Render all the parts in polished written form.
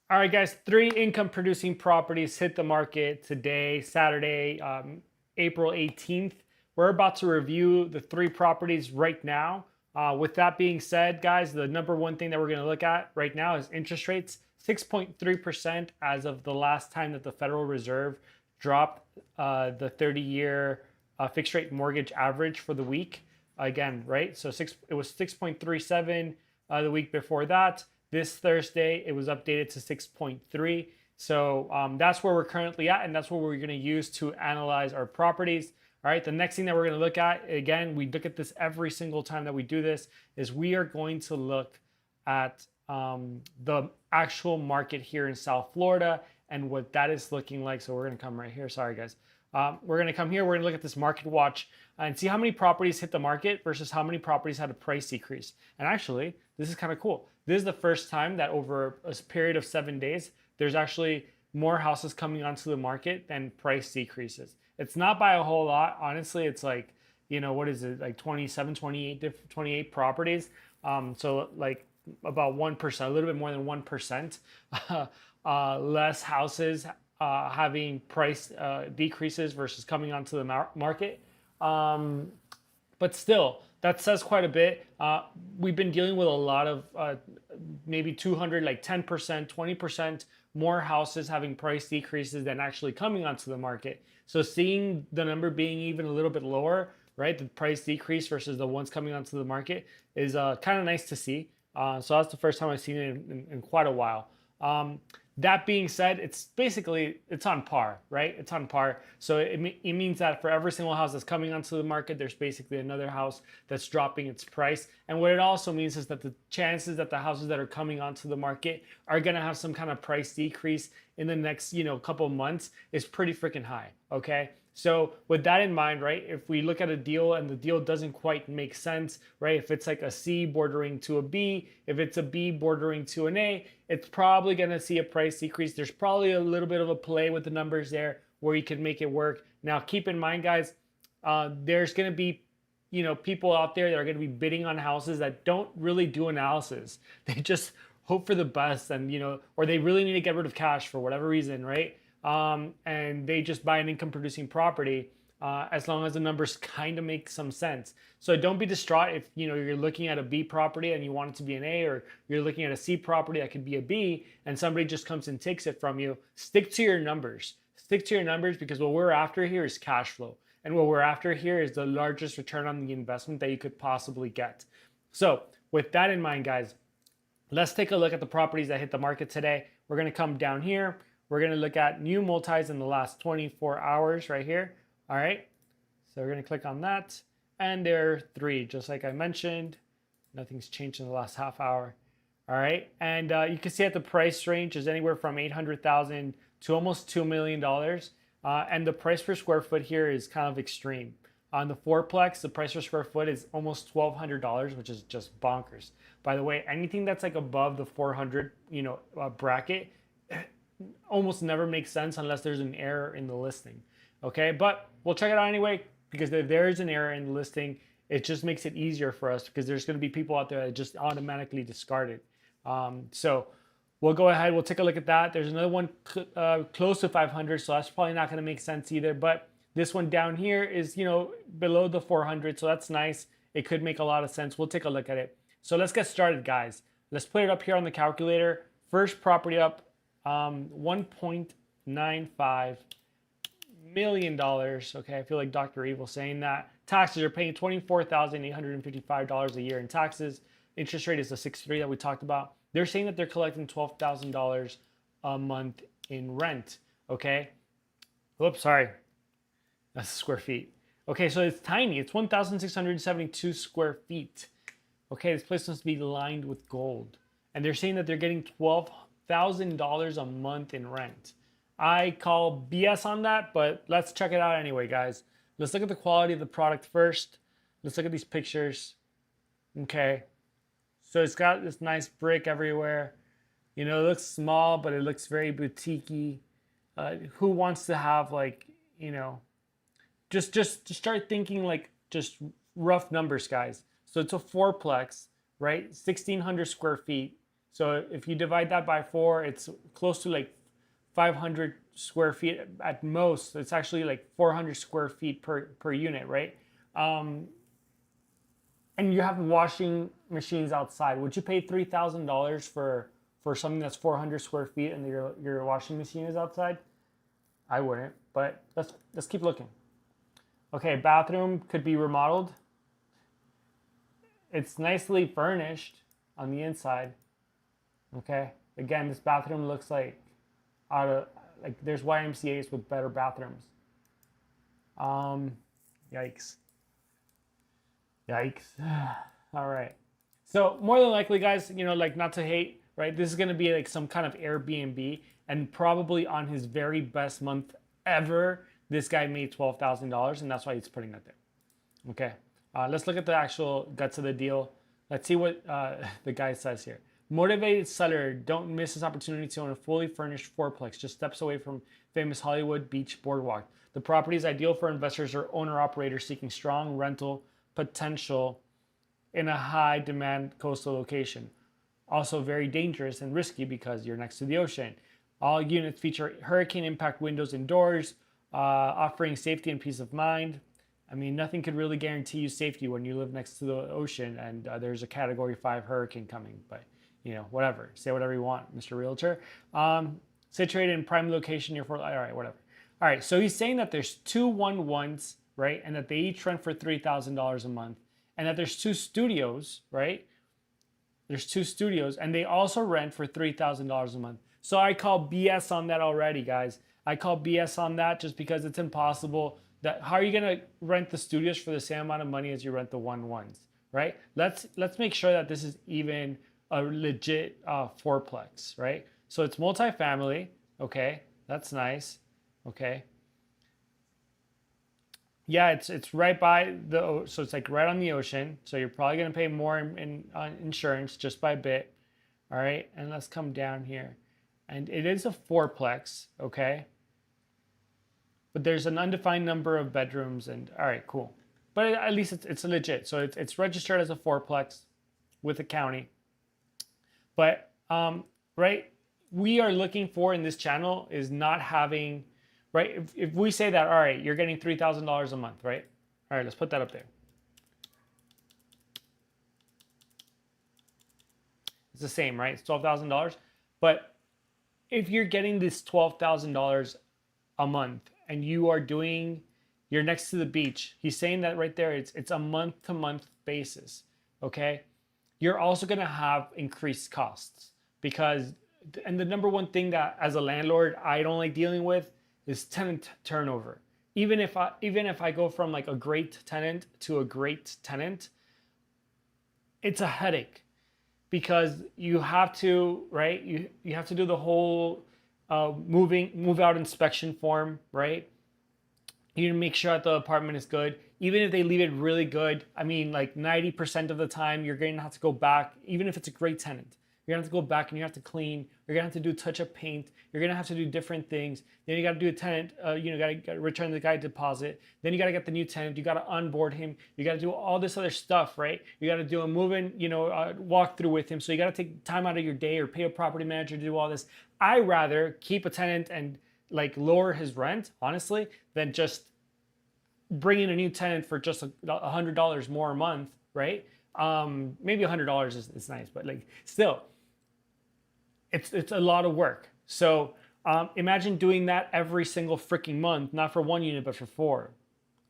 All right, guys, three income producing properties hit the market today, Saturday, April 18th. We're about to review the three properties right now. With that being said, guys, the number one thing that we're going to look at right now is interest rates. 6.3% as of the last time that the Federal Reserve dropped the 30-year fixed rate mortgage average for the week. Again, right? So it was 6.37 the week before that. This Thursday, it was updated to 6.3. So that's where we're currently at, and that's what we're going to use to analyze our properties. All right, the next thing that we're going to look at, again, we look at this every single time that we do this, is we are going to look at the actual market here in South Florida and what that is looking like. So we're going to come right here. Sorry, guys. We're going to come here. We're going to look at this market watch and see how many properties hit the market versus how many properties had a price decrease. And actually, this is kind of cool. This is the first time that over a period of 7 days, there's actually more houses coming onto the market than price decreases. It's not by a whole lot. Honestly, it's like, what is it? Like 27, 28 properties. So like about 1%, a little bit more than 1%, less houses having price decreases versus coming onto the market. But still, that says quite a bit. We've been dealing with a lot of maybe 200, like 10%, 20% more houses having price decreases than actually coming onto the market. So seeing the number being even a little bit lower, right, the price decrease versus the ones coming onto the market is kind of nice to see. So that's the first time I've seen it in quite a while. That being said, it's on par, right? It's on par. So it means that for every single house that's coming onto the market, there's basically another house that's dropping its price. And what it also means is that the chances that the houses that are coming onto the market are going to have some kind of price decrease in the next, couple of months is pretty freaking high, okay? So with that in mind, right, if we look at a deal and the deal doesn't quite make sense, right, if it's like a C bordering to a B, if it's a B bordering to an A, it's probably going to see a price decrease. There's probably a little bit of a play with the numbers there where you can make it work. Now, keep in mind, guys, there's going to be people out there that are going to be bidding on houses that don't really do analysis. They just hope for the best and, or they really need to get rid of cash for whatever reason, right? And they just buy an income producing property as long as the numbers kind of make some sense. So don't be distraught if you're looking at a B property and you want it to be an A, or you're looking at a C property that could be a B and somebody just comes and takes it from you. Stick to your numbers. Stick to your numbers, because what we're after here is cash flow. And what we're after here is the largest return on the investment that you could possibly get. So with that in mind, guys, let's take a look at the properties that hit the market today. We're going to come down here. We're going to look at new multis in the last 24 hours right here. All right. So we're going to click on that. And there are three, just like I mentioned. Nothing's changed in the last half hour. All right. And you can see that the price range is anywhere from $800,000 to almost $2 million. And the price per square foot here is kind of extreme. On the Fourplex, the price per square foot is almost $1,200, which is just bonkers. By the way, anything that's like above the 400, bracket almost never makes sense unless there's an error in the listing. Okay, but we'll check it out anyway, because if there is an error in the listing, it just makes it easier for us, because there's going to be people out there that just automatically discard it. So we'll go ahead, we'll take a look at that. There's another one close to 500, so that's probably not going to make sense either. But this one down here is, below the 400, so that's nice. It could make a lot of sense. We'll take a look at it. So let's get started, guys. Let's put it up here on the calculator. First property up, $1.95 million. Okay, I feel like Dr. Evil saying that. Taxes are paying $24,855 a year in taxes. Interest rate is the 6.3 that we talked about. They're saying that they're collecting $12,000 a month in rent. Okay. Oops, sorry. That's square feet. Okay, so it's tiny. It's 1,672 square feet. Okay, this place must be lined with gold. And they're saying that they're getting $12,000 a month in rent. I call BS on that, but let's check it out anyway, guys. Let's look at the quality of the product first. Let's look at these pictures. Okay. So it's got this nice brick everywhere. It looks small, but it looks very boutique-y. Who wants to have just start thinking like just rough numbers, guys. So it's a fourplex, right? 1,600 square feet. So if you divide that by 4, it's close to like 500 square feet at most. It's actually like 400 square feet per unit, right? And you have washing machines outside. Would you pay $3,000 for something that's 400 square feet and your washing machine is outside? I wouldn't, but let's keep looking. Okay, bathroom could be remodeled. It's nicely furnished on the inside. Okay, again, this bathroom looks like there's YMCA's with better bathrooms. Yikes. All right. So more than likely, guys, like, not to hate, right? This is going to be like some kind of Airbnb, and probably on his very best month ever, this guy made $12,000, and that's why he's putting that there. Okay. Let's look at the actual guts of the deal. Let's see what the guy says here. Motivated seller, don't miss this opportunity to own a fully furnished fourplex, just steps away from famous Hollywood Beach Boardwalk. The property is ideal for investors or owner-operators seeking strong rental potential in a high-demand coastal location. Also very dangerous and risky because you're next to the ocean. All units feature hurricane impact windows and doors, offering safety and peace of mind. I mean, nothing could really guarantee you safety when you live next to the ocean and there's a Category 5 hurricane coming, but whatever. Say whatever you want, Mr. Realtor. Situated in prime location, all right, whatever. All right, so he's saying that there's 2 1-1s, right? And that they each rent for $3,000 a month. And that there's 2 studios, right? There's 2 studios, and they also rent for $3,000 a month. So I call BS on that already, guys. I call BS on that just because it's impossible. How are you gonna rent the studios for the same amount of money as you rent the 1-1s, right? Let's make sure that this is even a legit fourplex, right? So it's multifamily, okay? That's nice, okay? Yeah, it's right by so it's like right on the ocean. So you're probably gonna pay more in insurance just by a bit, all right? And let's come down here, and it is a fourplex, okay? But there's an undefined number of bedrooms, and all right, cool. But at least it's legit. So it's registered as a fourplex with the county. But right, we are looking for in this channel is not having, right? If we say that, all right, you're getting $3,000 a month, right? All right, let's put that up there. It's the same, right? It's $12,000. But if you're getting this $12,000 a month and you're next to the beach, he's saying that right there, it's a month-to-month basis, okay? You're also gonna have increased costs because, and the number one thing that as a landlord, I don't like dealing with is tenant turnover. Even if I go from like a great tenant to a great tenant, it's a headache because you have to, right? You have to do the whole move out inspection form, right? You need to make sure that the apartment is good. Even if they leave it really good, I mean, like 90% of the time, you're going to have to go back, even if it's a great tenant. You're going to have to go back and you have to clean. You're going to have to do touch-up paint. You're going to have to do different things. Then you got to do a tenant, got to return the guy deposit. Then you got to get the new tenant. You got to onboard him. You got to do all this other stuff, right? You got to do a move-in, walkthrough with him. So you got to take time out of your day or pay a property manager to do all this. I rather keep a tenant and like lower his rent, honestly, than just bring in a new tenant for just $100 more a month, right? Maybe $100 is nice, but like still, it's a lot of work. So imagine doing that every single freaking month, not for 1 unit, but for 4,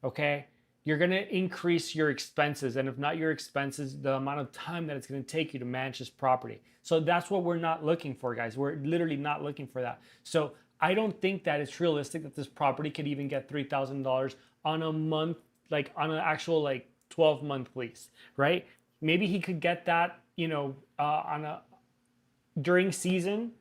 okay? You're gonna increase your expenses, and if not your expenses, the amount of time that it's gonna take you to manage this property. So that's what we're not looking for, guys. We're literally not looking for that. So I don't think that it's realistic that this property could even get $3,000 on a month, like on an actual like 12-month lease, right? Maybe he could get that, during season,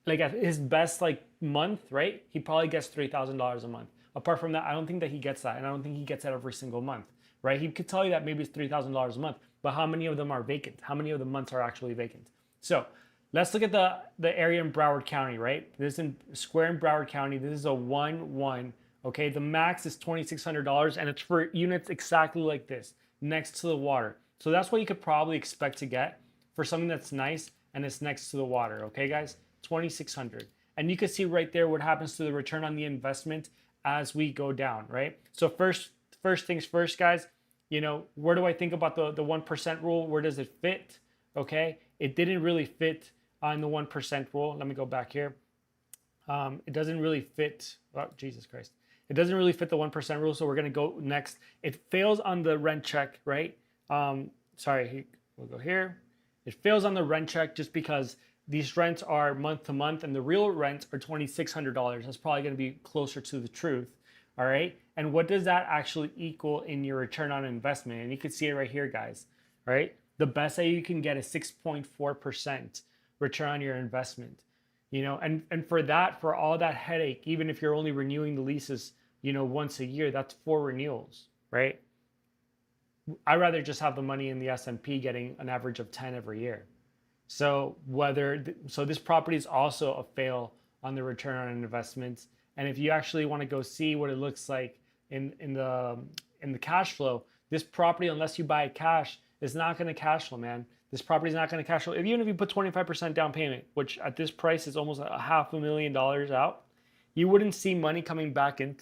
like at his best like month, right? He probably gets $3,000 a month. Apart from that, I don't think that he gets that, and I don't think he gets that every single month, right? He could tell you that maybe it's $3,000 a month, but how many of them are vacant? How many of the months are actually vacant? So let's look at the area in Broward County, right? This is in Square in Broward County. This is a 1-1. Okay, the max is $2,600, and it's for units exactly like this, next to the water. So that's what you could probably expect to get for something that's nice. and it's next to the water. Okay, guys, 2,600. And you can see right there what happens to the return on the investment as we go down, right? So first things first, guys, you know, where do I think about the 1% rule? Where does it fit? Okay, it didn't really fit on the 1% rule. Let me go back here. It doesn't really fit. Oh, Jesus Christ. It doesn't really fit the 1% rule. So we're going to go next. It fails on the rent check, right? Sorry, we'll go here. It fails on the rent check just because these rents are month to month and the real rents are $2,600. That's probably going to be closer to the truth. All right. And what does that actually equal in your return on investment? And you can see it right here, guys. Right. The best that you can get is 6.4% return on your investment. You know, and for that, for all that headache, even if you're only renewing the leases, you know, once a year, that's 4 renewals, right? I'd rather just have the money in the S&P getting an average of 10 every year. So this property is also a fail on the return on investments. And if you actually want to go see what it looks like in the cash flow, this property, unless you buy it cash, is not going to cash flow, man. This property is not going to cash flow. Even if you put 25% down payment, which at this price is almost $500,000 out, you wouldn't see money coming back in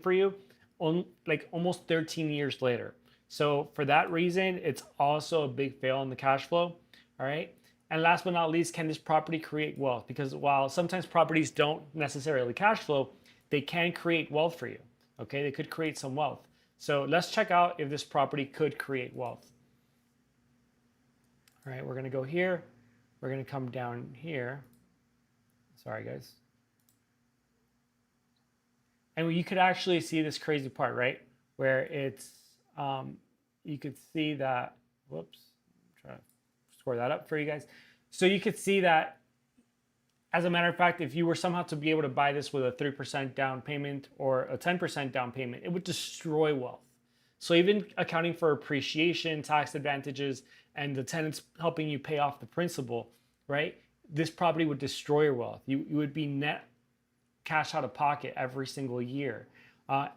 for you on like almost 13 years later. So for that reason, it's also a big fail in the cash flow. All right. And last but not least, can this property create wealth? Because while sometimes properties don't necessarily cash flow, they can create wealth for you. Okay. They could create some wealth. So let's check out if this property could create wealth. All right. We're going to go here. We're going to come down here. Sorry, guys. And you could actually see this crazy part, right? Where it's, you could see that, whoops, try to score that up for you guys. So you could see that, as a matter of fact, if you were somehow to be able to buy this with a 3% down payment or a 10% down payment, it would destroy wealth. So even accounting for appreciation, tax advantages, and the tenants helping you pay off the principal, right? This property would destroy your wealth. You would be net cash out of pocket every single year.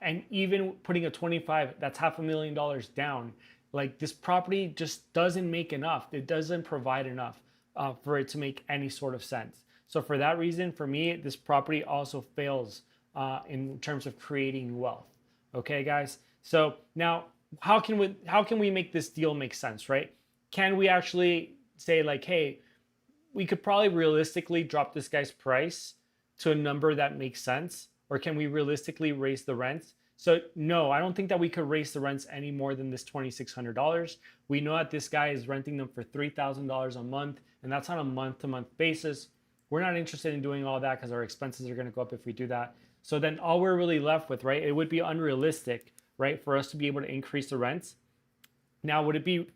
And even putting a 25, that's $500,000 down, like this property just doesn't make enough. It doesn't provide enough for it to make any sort of sense. So for that reason, for me, this property also fails in terms of creating wealth. Okay, guys. So now, how can we make this deal make sense, right? Can we actually say like, hey, we could probably realistically drop this guy's price to a number that makes sense? Or can we realistically raise the rents? So no, I don't think that we could raise the rents any more than this $2,600. We know that this guy is renting them for $3,000 a month, and that's on a month-to-month basis. We're not interested in doing all that because our expenses are going to go up if we do that. So then all we're really left with, right, it would be unrealistic, right, for us to be able to increase the rents. Now, would it be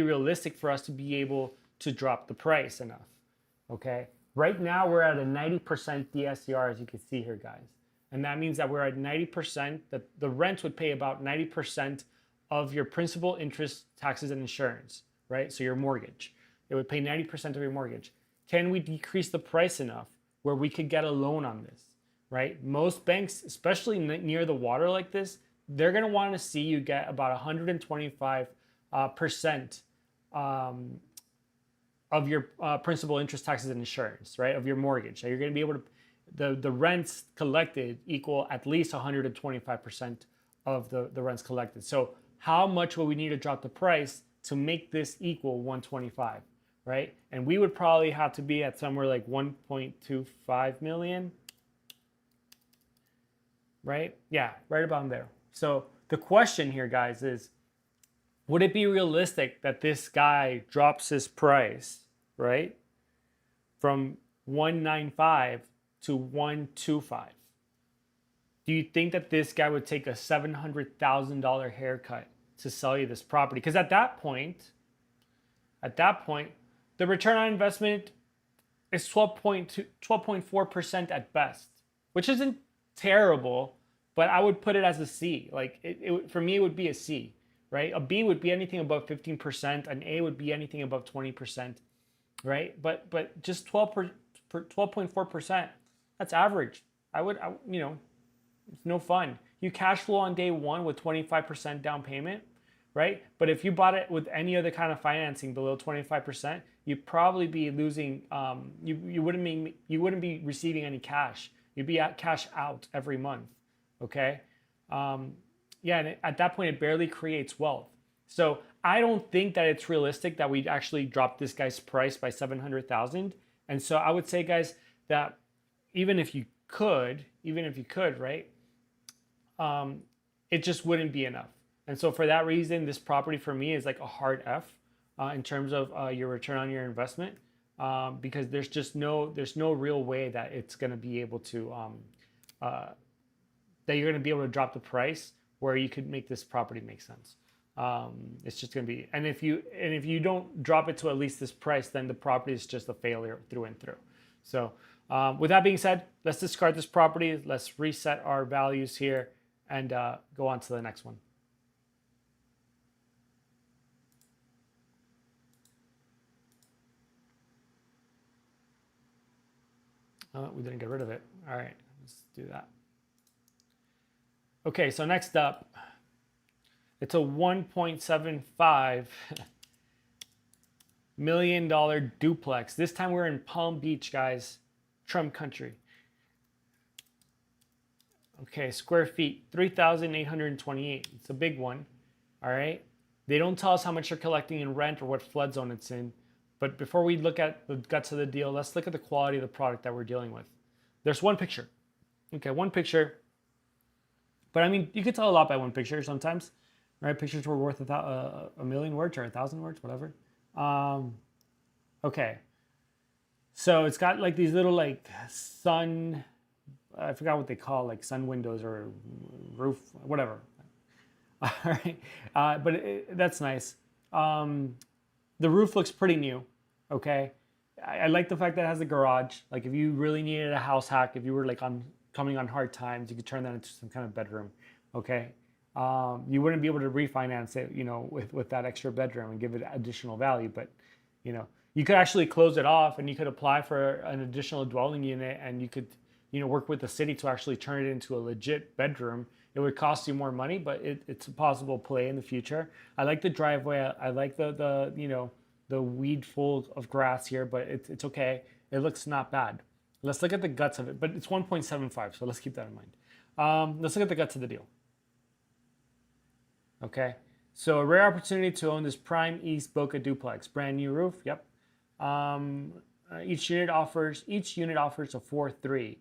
realistic for us to be able to drop the price enough? Okay. Right now, we're at a 90% DSCR, as you can see here, guys. And that means that we're at 90%, that the rent would pay about 90% of your principal, interest, taxes, and insurance, right? So your mortgage. It would pay 90% of your mortgage. Can we decrease the price enough where we could get a loan on this, right? Most banks, especially near the water like this, they're going to want to see you get about 125% of your principal, interest, taxes, and insurance, right? Of your mortgage. So you're going to be able to, the rents collected equal at least 125% of the rents collected. So how much will we need to drop the price to make this equal 125, right? And we would probably have to be at somewhere like 1.25 million, right? Yeah, right about there. So the question here, guys, is would it be realistic that this guy drops his price, right, from 195 to 125? Do you think that this guy would take a $700,000 haircut to sell you this property? Because at that point, the return on investment is 12.4% at best, which isn't terrible, but I would put it as a C. Like for me, it would be a C. Right? A B would be anything above 15%. An A would be anything above 20%, right? But just 12.4%, that's average. It's no fun. You cash flow on day one with 25% down payment, right? But if you bought it with any other kind of financing below 25%, you'd probably be losing. You wouldn't be receiving any cash. You'd be at cash out every month. Okay. Yeah, and at that point, it barely creates wealth. So I don't think that it's realistic that we'd actually drop this guy's price by 700,000. And so I would say, guys, that even if you could, right, it just wouldn't be enough. And so for that reason, this property for me is like a hard F in terms of your return on your investment, because there's no real way that it's going to be able to that you're going to be able to drop the price where you could make this property make sense. It's just going to be, and if you don't drop it to at least this price, then the property is just a failure through and through. So with that being said, let's discard this property. Let's reset our values here and go on to the next one. We didn't get rid of it. All right, let's do that. Okay, so next up, it's a $1.75 million duplex. This time we're in Palm Beach, guys, Trump country. Okay, square feet, 3,828. It's a big one, all right? They don't tell us how much you're collecting in rent or what flood zone it's in. But before we look at the guts of the deal, let's look at the quality of the product that we're dealing with. There's one picture. Okay, one picture. But I mean, you can tell a lot by one picture sometimes, right? Pictures were worth a million words or 1,000 words, whatever. Okay. So it's got like these little like sun, I forgot what they call, like sun windows or roof, whatever. All right. That's nice. The roof looks pretty new. Okay. I like the fact that it has a garage. Like if you really needed a house hack, if you were like coming on hard times, you could turn that into some kind of bedroom. Okay. You wouldn't be able to refinance it, you know, with that extra bedroom and give it additional value. But, you know, you could actually close it off and you could apply for an additional dwelling unit and you could, you know, work with the city to actually turn it into a legit bedroom. It would cost you more money, but it's a possible play in the future. I like the driveway. I like the you know, the weed full of grass here, but it's okay. It looks not bad. Let's look at the guts of it, but it's 1.75, so let's keep that in mind. Let's look at the guts of the deal. Okay, so a rare opportunity to own this prime East Boca duplex, brand new roof. Yep. Each unit offers a 4.3.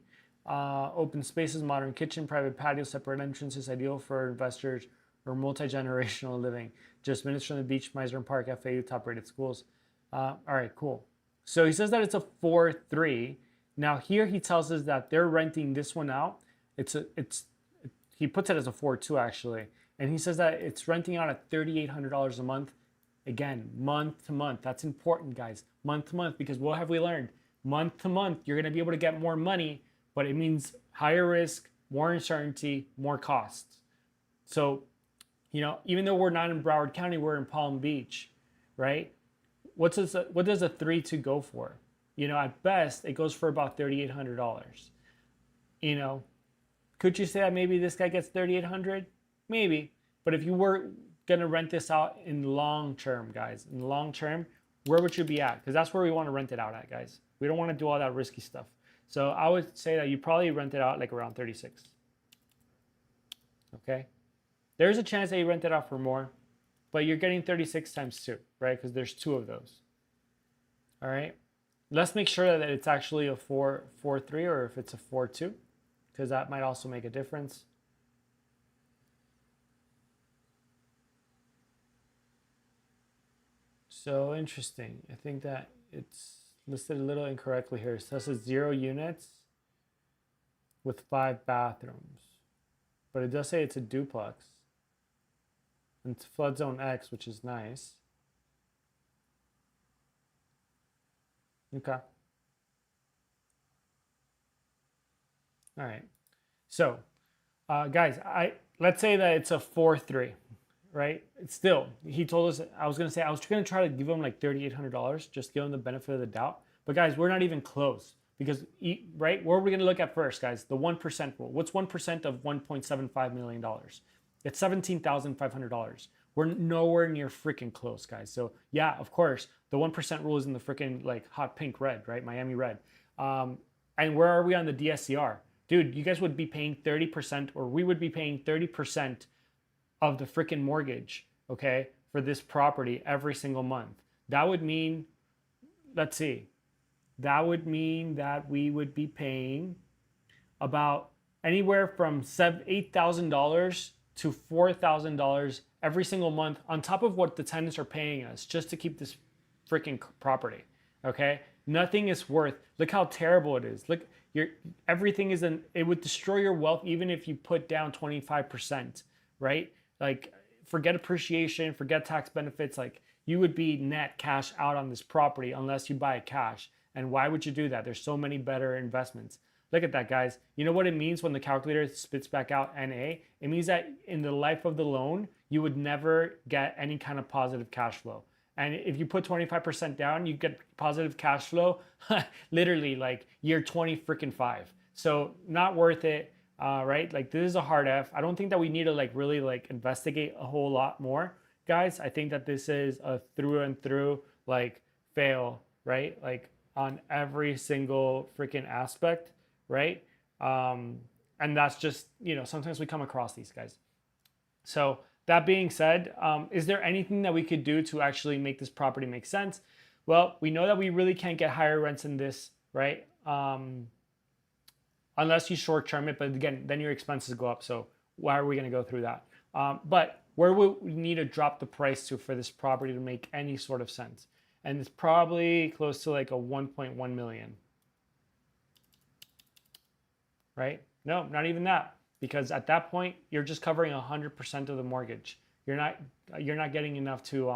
Open spaces, modern kitchen, private patio, separate entrances, ideal for investors or multi-generational living. Just minutes from the beach, Meisner Park, FAU, top-rated schools. All right, cool. So he says that it's a 4.3. Now here he tells us that they're renting this one out. He puts it as a 4.2 actually, and he says that it's renting out at $3,800 a month. Again, month to month. That's important, guys. Month to month, because what have we learned? Month to month, you're going to be able to get more money, but it means higher risk, more uncertainty, more costs. So, you know, even though we're not in Broward County, we're in Palm Beach, right? What does a 3.2 go for? You know, at best, it goes for about $3,800. You know, could you say that maybe this guy gets $3,800? Maybe. But if you were going to rent this out in long term, guys, in the long term, where would you be at? Because that's where we want to rent it out at, guys. We don't want to do all that risky stuff. So I would say that you probably rent it out like around 36. Okay. There's a chance that you rent it out for more, but you're getting 36 times 2, right? Because there's 2 of those. All right. Let's make sure that it's actually a 4.3 or if it's a 4.2, because that might also make a difference. So interesting. I think that it's listed a little incorrectly here. So it says 0 units with 5 bathrooms, but it does say it's a duplex. And it's flood zone X, which is nice. Okay. All right. So, guys, let's say that it's a 4.3, right? It's still, he told us, I was going to try to give him like $3,800, just give him the benefit of the doubt. But guys, we're not even close because, right? What are we going to look at first, guys? The 1% rule. What's 1% of $1.75 million? It's $17,500. We're nowhere near freaking close, guys. So yeah, of course, the 1% rule is in the freaking like hot pink red, right? Miami red. And where are we on the DSCR? Dude, you guys would be paying 30%, or we would be paying 30% of the freaking mortgage, okay, for this property every single month. That would mean, let's see, that would mean that we would be paying about anywhere from $8,000 to $4,000 every single month on top of what the tenants are paying us just to keep this freaking property. Okay, nothing is worth. Look how terrible it is. Look, everything is it would destroy your wealth even if you put down 25%, right? Like, forget appreciation, forget tax benefits. Like, you would be net cash out on this property unless you buy it cash. And why would you do that? There's so many better investments. Look at that, guys. You know what it means when the calculator spits back out NA? It means that in the life of the loan, you would never get any kind of positive cash flow. And if you put 25% down, you get positive cash flow literally like year 20 freaking 5. So not worth it, right? Like, this is a hard F. I don't think that we need to like really like investigate a whole lot more, guys. I think that this is a through and through like fail, right? Like on every single freaking aspect, right? And that's just, sometimes we come across these guys. So that being said, is there anything that we could do to actually make this property make sense? Well, we know that we really can't get higher rents in this, right? Unless you short term it, but again, then your expenses go up. So why are we going to go through that? But where would we need to drop the price to for this property to make any sort of sense? And it's probably close to like a 1.1 million. Right? No, not even that. Because at that point, you're just covering 100% of the mortgage. You're not getting enough to,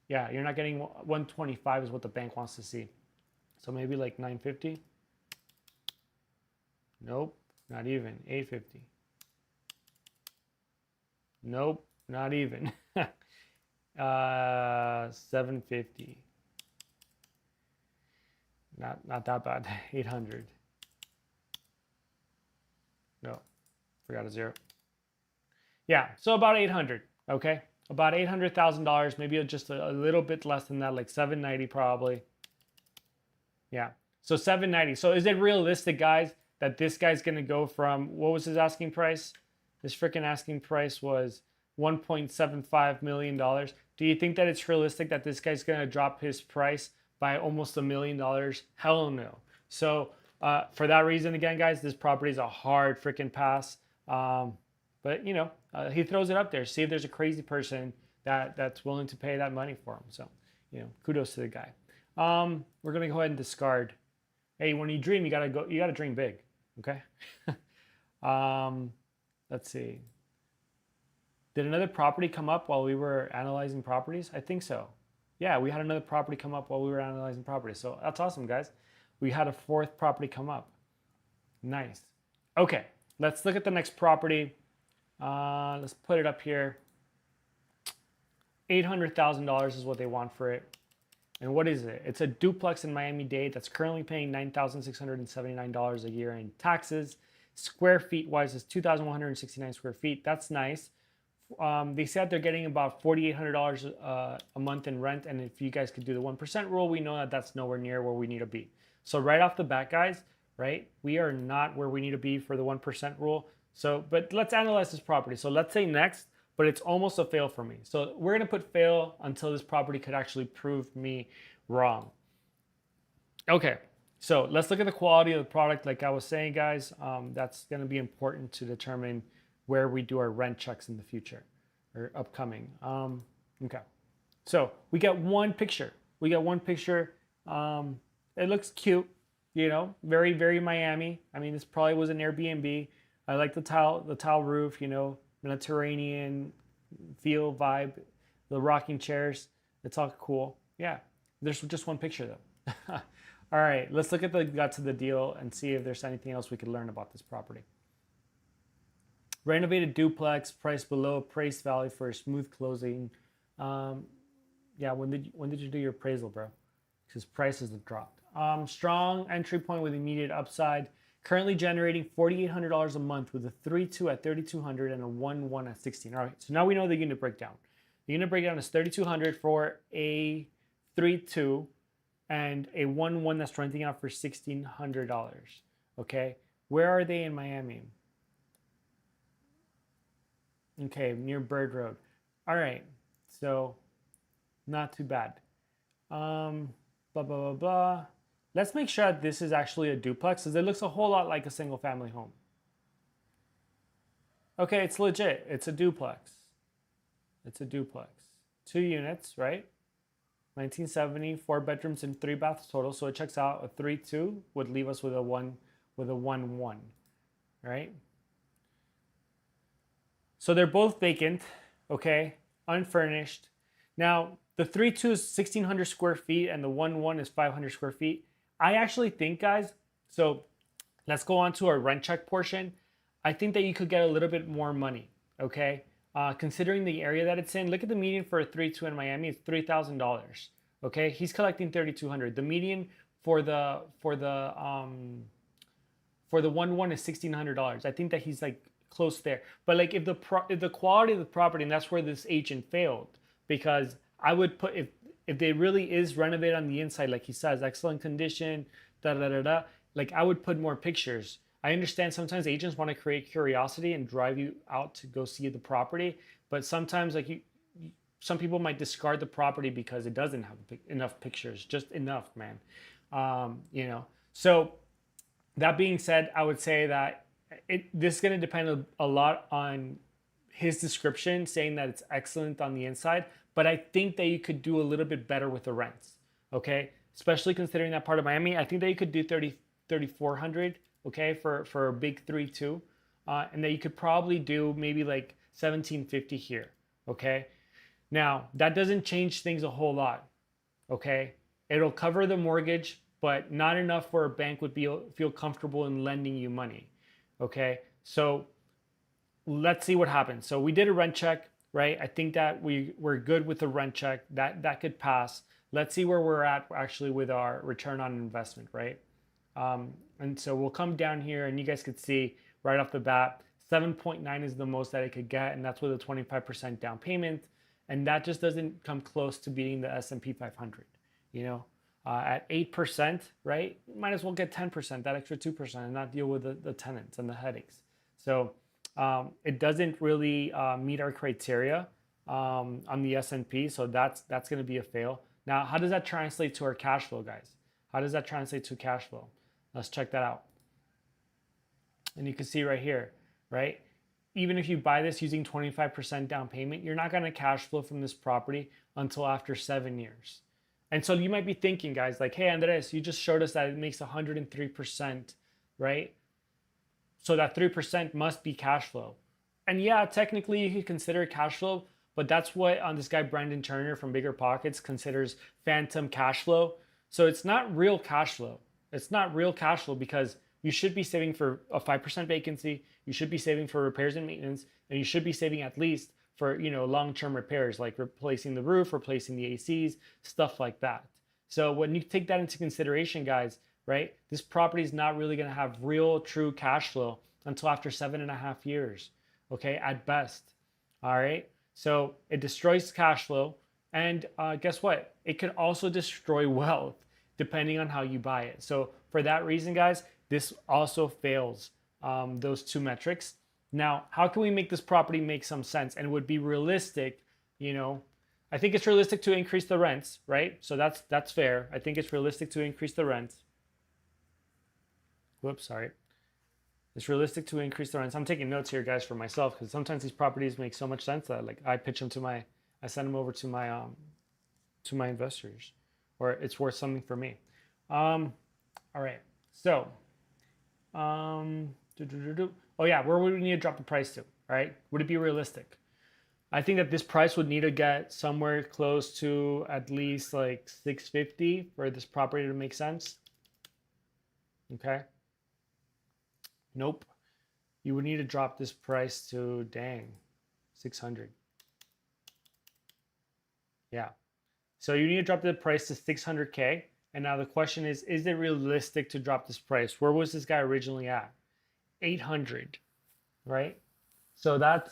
you're not getting 125 is what the bank wants to see. So maybe like 950. Nope, not even. 850. Nope, not even. 750. Not that bad. 800. No, forgot a zero. Yeah, so about 800. Okay, about $800,000. Maybe just a little bit less than that, like 790 probably. Yeah, so 790. So is it realistic, guys, that this guy's gonna go from, what was his asking price? His freaking asking price was $1.75 million. Do you think that it's realistic that this guy's gonna drop his price by almost $1 million? Hell no. So for that reason, again, guys, this property is a hard freaking pass. But he throws it up there. See if there's a crazy person that's willing to pay that money for him. So, kudos to the guy. We're gonna go ahead and discard. Hey, when you dream, you gotta dream big. Okay. Let's see. Did another property come up while we were analyzing properties? I think so. Yeah, we had another property come up while we were analyzing properties. So that's awesome, guys. We had a fourth property come up. Nice. Okay, let's look at the next property. Let's put it up here. $800,000 is what they want for it. And what is it? It's a duplex in Miami-Dade that's currently paying $9,679 a year in taxes. Square feet wise is 2,169 square feet. That's nice. They said they're getting about $4,800 a month in rent. And if you guys could do the 1% rule, we know that that's nowhere near where we need to be. So right off the bat, guys, right, we are not where we need to be for the 1% rule. So, but let's analyze this property. So let's say next, but it's almost a fail for me. So we're going to put fail until this property could actually prove me wrong. Okay, so let's look at the quality of the product. Like I was saying, guys, that's going to be important to determine where we do our rent checks in the future or upcoming. Okay, so we got one picture. It looks cute, very, very Miami. I mean, this probably was an Airbnb. I like the tile roof, Mediterranean feel vibe, the rocking chairs. It's all cool. Yeah, there's just one picture though. All right, let's look at the guts of the deal and see if there's anything else we could learn about this property. Renovated duplex, price below appraised value for a smooth closing. Yeah, when did you do your appraisal, bro? Because prices have dropped. Strong entry point with immediate upside. Currently generating $4,800 a month with a 3.2 at 3,200 and a 1.1 at 16. All right, so now we know the unit breakdown. The unit breakdown is 3,200 for a 3.2 and a 1.1 that's renting out for $1,600. Okay, where are they in Miami? Okay, near Bird Road. All right, so not too bad. Blah, blah, blah, blah. Let's make sure that this is actually a duplex because it looks a whole lot like a single family home. Okay, it's legit. It's a duplex. It's a duplex. 2 units, right? 1970, 4 bedrooms and 3 baths total. So it checks out. A 3.2 would leave us with a 1.1, right? So they're both vacant, okay, unfurnished. Now, the 3.2 is 1,600 square feet and the 1.1 is 500 square feet. I actually think, guys, so let's go on to our rent check portion. I think that you could get a little bit more money, okay? Considering the area that it's in, look at the median for a 3.2 in Miami, it's $3,000, okay? He's collecting $3,200. The median for the 1.1 is $1,600. I think that he's like close there. But like if the quality of the property, and that's where this agent failed, because I would put if they really is renovated on the inside, like he says, excellent condition, da da da da. Like I would put more pictures. I understand sometimes agents want to create curiosity and drive you out to go see the property, but sometimes like some people might discard the property because it doesn't have enough pictures, just enough, man. You know. So that being said, I would say that this is going to depend a lot on his description, saying that it's excellent on the inside, but I think that you could do a little bit better with the rents, okay? Especially considering that part of Miami, I think that you could do 3,400, okay, for a big 3.2, and that you could probably do maybe like 1,750 here, okay? Now, that doesn't change things a whole lot, okay? It'll cover the mortgage, but not enough where a bank would feel comfortable in lending you money, okay? So let's see what happens. So we did a rent check, right? I think that we're good with the rent check. That could pass. Let's see where we're at actually with our return on investment, right? And so we'll come down here and you guys could see right off the bat, 7.9 is the most that it could get, and that's with a 25% down payment. And that just doesn't come close to beating the S&P 500, you know? At 8%, right? Might as well get 10%, that extra 2%, and not deal with the tenants and the headaches. So it doesn't really meet our criteria on the S&P, so that's going to be a fail. Now, how does that translate to our cash flow, guys? How does that translate to cash flow? Let's check that out. And you can see right here, right? Even if you buy this using 25% down payment, you're not going to cash flow from this property until after 7 years. And so you might be thinking, guys, like, hey, Andres, you just showed us that it makes 103%, right? So that 3% must be cash flow. And yeah, technically you could consider it cash flow, but that's what this guy Brandon Turner from Bigger Pockets considers phantom cash flow. So it's not real cash flow. It's not real cash flow because you should be saving for a 5% vacancy, you should be saving for repairs and maintenance, and you should be saving at least for, you know, long-term repairs like replacing the roof, replacing the ACs, stuff like that. So when you take that into consideration, guys, right, this property is not really going to have real true cash flow until after 7.5 years, okay, at best. All right, so it destroys cash flow, and guess what, it could also destroy wealth depending on how you buy it. So for that reason, guys, this also fails those 2 metrics. Now, how can we make this property make some sense and would be realistic? You know, I think it's realistic to increase the rents, right? So that's fair. I think it's realistic to increase the rents. Whoops, sorry. It's realistic to increase the rents. I'm taking notes here, guys, for myself, because sometimes these properties make so much sense that like I pitch them to I send them over to my investors, or it's worth something for me. All right, so, oh yeah, where would we need to drop the price to? All right, would it be realistic? I think that this price would need to get somewhere close to at least like 650 for this property to make sense. Okay. Nope. You would need to drop this price to, dang, 600. Yeah. So you need to drop the price to 600K And now the question is it realistic to drop this price? Where was this guy originally at? 800, right? So that's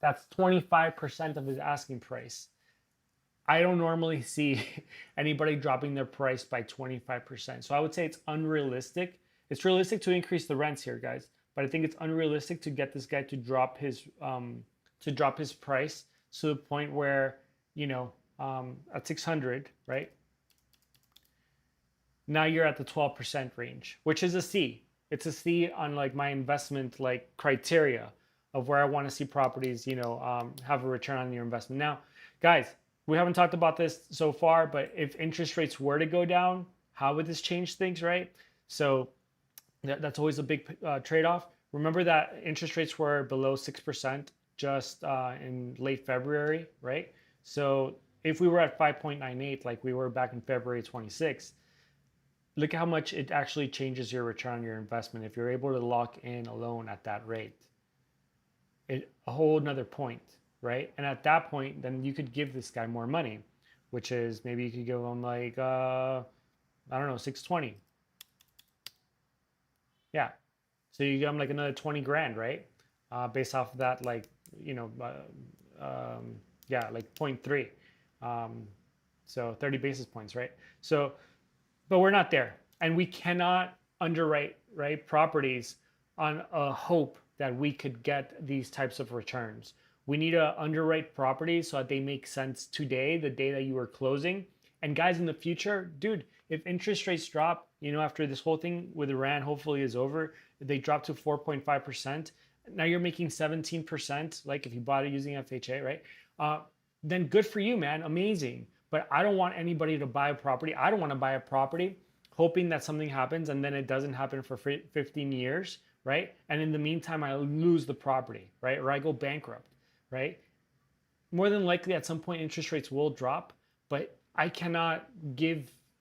25% of his asking price. I don't normally see anybody dropping their price by 25%. So I would say it's unrealistic. It's realistic to increase the rents here, guys, but I think it's unrealistic to get this guy to drop his price to the point where, you know, at 600, right? Now you're at the 12% range, which is a C. It's a C on like my investment like criteria of where I want to see properties, you know, have a return on your investment. Now, guys, we haven't talked about this so far, but if interest rates were to go down, how would this change things, right? So that's always a big trade-off. Remember that interest rates were below 6% just in late February, right? So if we were at 5.98 like we were back in February 26, look at how much it actually changes your return on your investment if you're able to lock in a loan at that rate. A whole nother point, right? And at that point, then you could give this guy more money, which is maybe you could give him like, I don't know, 620. Yeah. So you give him like another 20 grand, right? Based off of that, like, you know, yeah, like 0.3. So 30 basis points, right? So, but we're not there. And we cannot underwrite, right, properties on a hope that we could get these types of returns. We need to underwrite properties so that they make sense today, the day that you are closing. And guys, in the future, dude, if interest rates drop, you know, after this whole thing with Iran hopefully is over, they drop to 4.5%. Now you're making 17%, like if you bought it using FHA, right? Then good for you, man, amazing. But I don't want anybody to buy a property. I don't want to buy a property hoping that something happens and then it doesn't happen for 15 years, right? And in the meantime, I lose the property, right? Or I go bankrupt, right? More than likely at some point interest rates will drop, but I cannot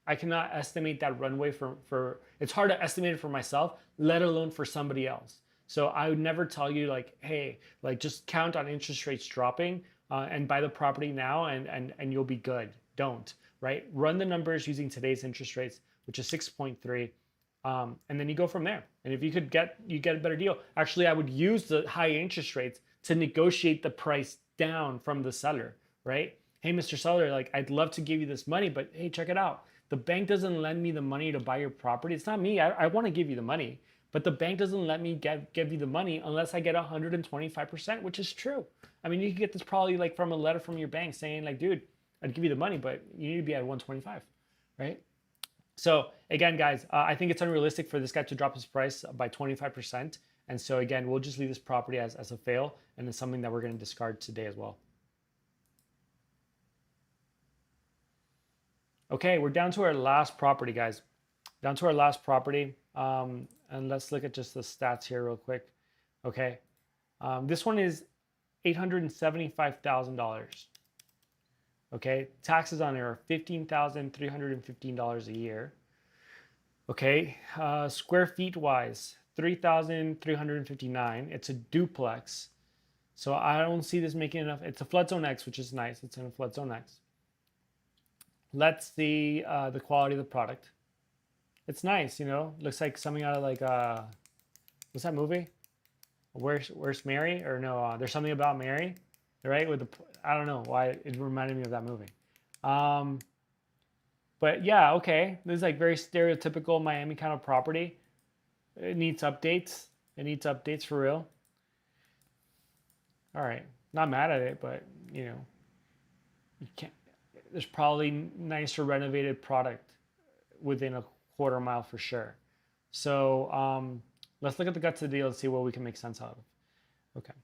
estimate that runway for it's hard to estimate it for myself, let alone for somebody else. So I would never tell you like, hey, like just count on interest rates dropping and buy the property now and you'll be good. Don't, right? Run the numbers using today's interest rates, which is 6.3. And then you go from there. And if you get a better deal. Actually, I would use the high interest rates to negotiate the price down from the seller, right? Hey, Mr. Seller, like I'd love to give you this money, but hey, check it out. The bank doesn't lend me the money to buy your property. It's not me. I want to give you the money, but the bank doesn't let me give you the money unless I get 125%, which is true. I mean, you can get this probably like from a letter from your bank saying like, dude, I'd give you the money, but you need to be at 125, right? So again, guys, I think it's unrealistic for this guy to drop his price by 25%. And so again, we'll just leave this property as a fail, and it's something that we're going to discard today as well. Okay, we're down to our last property, guys. Down to our last property. And let's look at just the stats here real quick. Okay. This one is $875,000. Okay, taxes on it are $15,315 a year. Okay, square feet wise, 3,359. It's a duplex. So I don't see this making enough. It's a flood zone X, which is nice. It's in a flood zone X. Let's see the quality of the product. It's nice, you know. Looks like something out of like what's that movie? Where's Mary? Or no, there's something about Mary, right? With the I don't know why it reminded me of that movie. But yeah, okay. This is like very stereotypical Miami kind of property. It needs updates. It needs updates for real. All right, not mad at it, but you know, you can't. There's probably nicer renovated product within a quarter mile for sure. So let's look at the guts of the deal and see what we can make sense out of. Okay.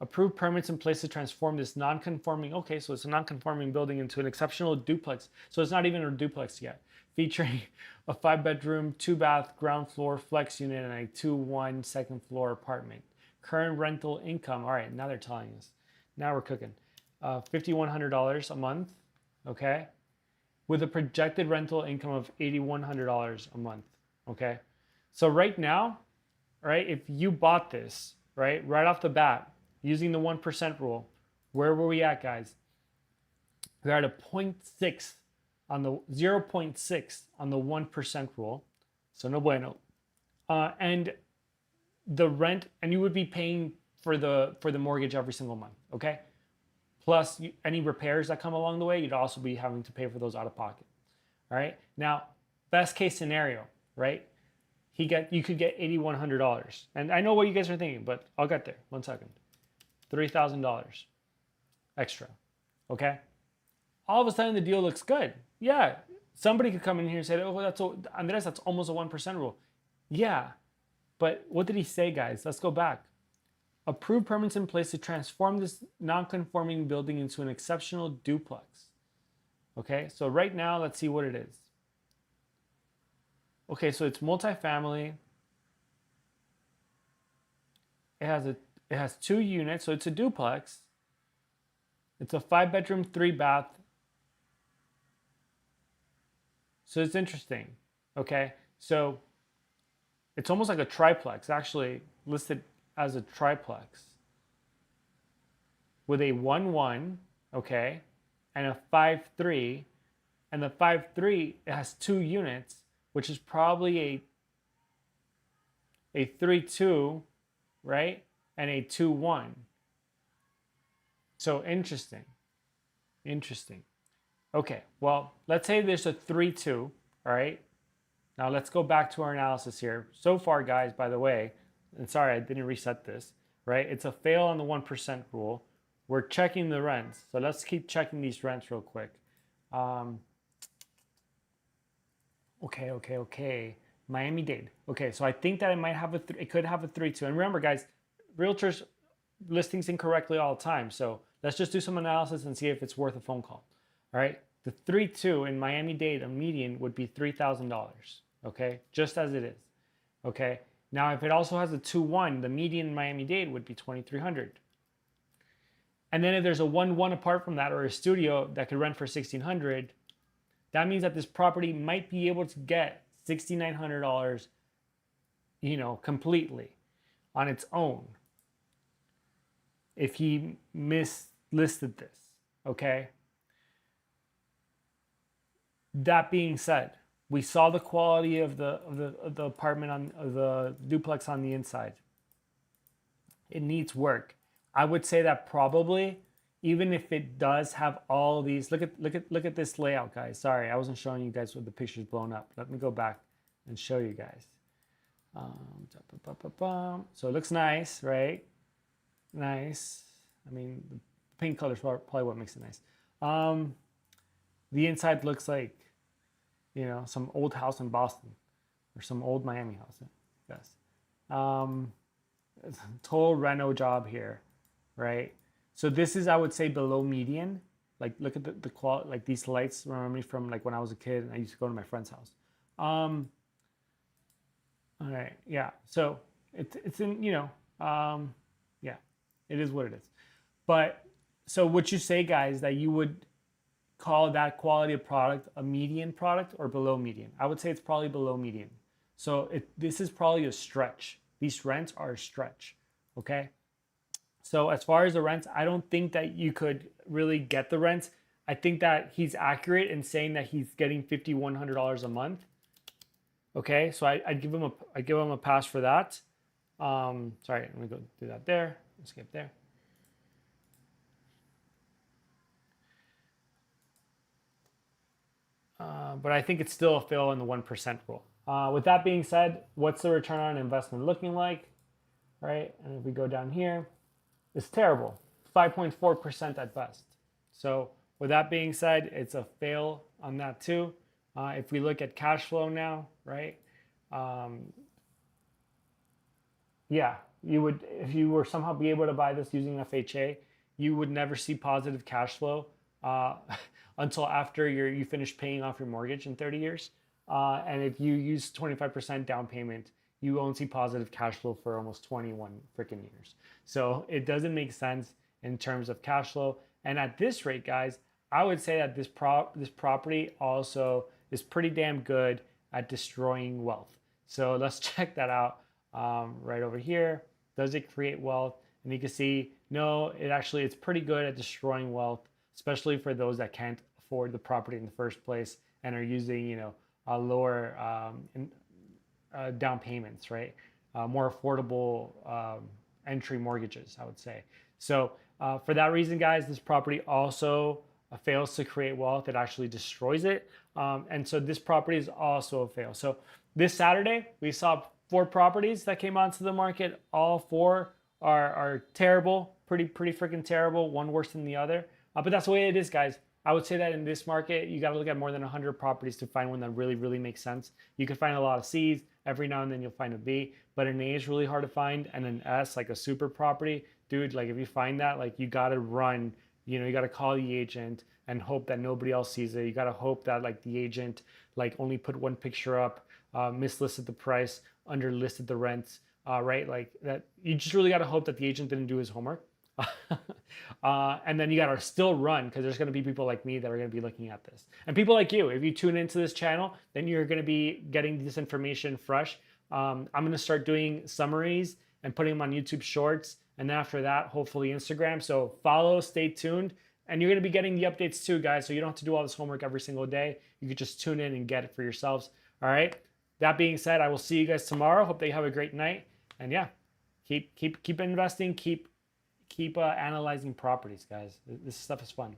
Approved permits in place to transform this non-conforming, okay, so it's a non-conforming building into an exceptional duplex. So it's not even a duplex yet. Featuring a 5-bedroom, 2-bath, ground floor flex unit and a 2-1 second floor apartment. Current rental income, all right, now they're telling us. Now we're cooking. $5,100 a month, okay? With a projected rental income of $8,100 a month, okay? So right now, right, if you bought this, right off the bat, using the 1% rule, where were we at, guys? We're at a 0.6 on the 0.6 on the 1% rule. So no bueno. And the rent, and you would be paying for the mortgage every single month, okay? Plus any repairs that come along the way, you'd also be having to pay for those out of pocket. All right. Now, best case scenario, right? You could get $8,100. And I know what you guys are thinking, but I'll get there. 1 second. $3,000 extra. Okay. All of a sudden the deal looks good. Yeah. Somebody could come in here and say, oh, Andres, that's almost a 1% rule. Yeah. But what did he say, guys? Let's go back. Approved permits in place to transform this non-conforming building into an exceptional duplex. Okay, so right now, let's see what it is. Okay, so it's multifamily. It has 2 units, so it's a duplex. It's a 5-bedroom, 3-bath. So it's interesting. Okay, so it's almost like a triplex, actually listed as a triplex with a 1-1, okay, and a 5-3, and the 5-3 it has 2 units, which is probably a 3-2, right, and a 2-1. So interesting. Okay, well, let's say there's a 3-2, all right. Now let's go back to our analysis here. So far, guys, by the way, and sorry, I didn't reset this, right? It's a fail on the 1% rule. We're checking the rents. So let's keep checking these rents real quick. Okay. Miami-Dade. Okay, so I think that it could have a 3-2. And remember, guys, realtors listings incorrectly all the time. So let's just do some analysis and see if it's worth a phone call. All right, the 3-2 in Miami-Dade, a median would be $3,000. Okay, just as it is. Okay. Now, if it also has a 2-1, the median in Miami-Dade would be $2,300. And then if there's a 1-1 apart from that, or a studio that could rent for $1,600, that means that this property might be able to get $6,900, completely on its own if he mislisted this, okay? That being said, we saw the quality of the apartment of the duplex on the inside. It needs work. I would say that probably, even if it does have all these, look at this layout, guys. Sorry, I wasn't showing you guys with the pictures blown up. Let me go back and show you guys. So it looks nice, right? Nice. I mean, the pink color is probably what makes it nice. The inside looks like, some old house in Boston or some old Miami house. Yes. Total reno job here, right? So this is, I would say, below median. Like, look at the quality, like these lights remember me from like when I was a kid and I used to go to my friend's house. All right, yeah. So it's in, yeah, it is what it is. But so would you say, guys, that you would call that quality of product a median product or below median? I would say it's probably below median. So this is probably a stretch. These rents are a stretch, okay? So as far as the rents, I don't think that you could really get the rents. I think that he's accurate in saying that he's getting $5,100 a month. Okay, so I'd give him a pass for that. Sorry, let me go do that there. Skip there. But I think it's still a fail in the 1% rule. With that being said, what's the return on investment looking like? Right, and if we go down here, it's terrible, 5.4% at best. So with that being said, it's a fail on that too. If we look at cash flow now, right? Yeah, you would, if you were somehow be able to buy this using FHA, you would never see positive cash flow until after you finish paying off your mortgage in 30 years. And if you use 25% down payment, you won't see positive cash flow for almost 21 freaking years. So it doesn't make sense in terms of cash flow. And at this rate, guys, I would say that this property also is pretty damn good at destroying wealth. So let's check that out right over here. Does it create wealth? And you can see, no, it's pretty good at destroying wealth, especially for those that can't afford the property in the first place and are using, you know, a lower down payments, right? More affordable entry mortgages, I would say. So for that reason, guys, this property also fails to create wealth. It actually destroys it. And so this property is also a fail. So this Saturday, we saw 4 properties that came onto the market. All 4 are terrible, pretty freaking terrible, one worse than the other. But that's the way it is, guys. I would say that in this market, you got to look at more than 100 properties to find one that really makes sense. You can find a lot of C's. Every now and then you'll find a B, but an A is really hard to find. And an S, like a super property, dude, like if you find that, like you got to run, you know, you got to call the agent and hope that nobody else sees it. You got to hope that like the agent like only put one picture up, mislisted the price, underlisted the rents, right? Like that, you just really got to hope that the agent didn't do his homework. And then you got to still run, because there's going to be people like me that are going to be looking at this, and people like you. If you tune into this channel, then you're going to be getting this information fresh. I'm going to start doing summaries and putting them on YouTube Shorts, and after that, hopefully Instagram. So follow, stay tuned, and you're going to be getting the updates too, guys. So you don't have to do all this homework every single day. You could just tune in and get it for yourselves. All right. That being said, I will see you guys tomorrow. Hope that you have a great night, and yeah, keep investing, keep analyzing properties, guys. This stuff is fun.